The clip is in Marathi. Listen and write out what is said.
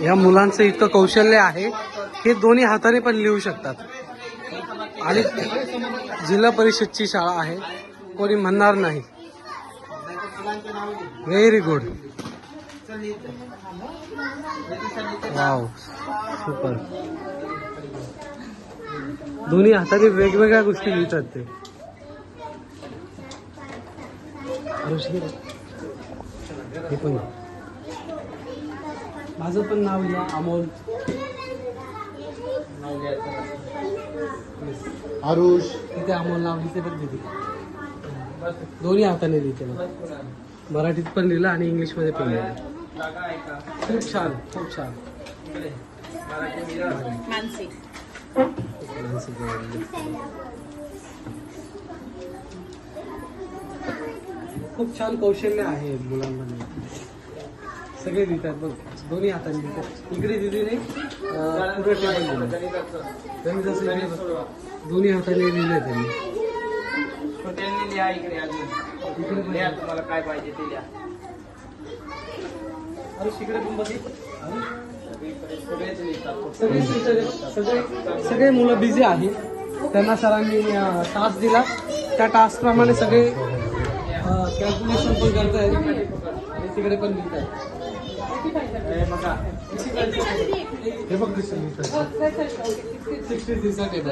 या मुलांचं इतकं कौशल्य आहे, हे दोन्ही हाताने पण लिहू शकतात. आणि जिल्हा परिषदची शाळा आहे, कोणी म्हणणार नाही. Very good. Wow, super. दोन्ही हाताने वेगवेगळ्या गोष्टी लिहितात ते. हे पण माझं पण नाव लिहा, अमोल. आरुष. तिथे अमोल नाव लिहिते पण तिथे दोन्ही हाताने लिहिते. मराठीत पण लिहिलं आणि इंग्लिशमध्ये पण लिहिलं. खूप छान, खूप छान. खूप छान कौशल्य आहे मुलांमध्ये. सगळे लिहितात बघ, दोन्ही हाताने लिहितात. इकडे दिदीने पुढे टेबल लिहिलं, त्यांनी जसं दोन्ही हाताने लिहिलंय त्यांनी. तुम्हाला काय पाहिजे ते लिहा. अरे तिकडे पण बघ. सगळे मुलं बिझी आहेत. त्यांना सरांनी टास्क दिला, त्या टास्क प्रमाणे सगळे कॅल्क्युलेशन पण करतायत आणि तिकडे पण लिहित आहेत. हे बघ 60 दिवसा टेबल.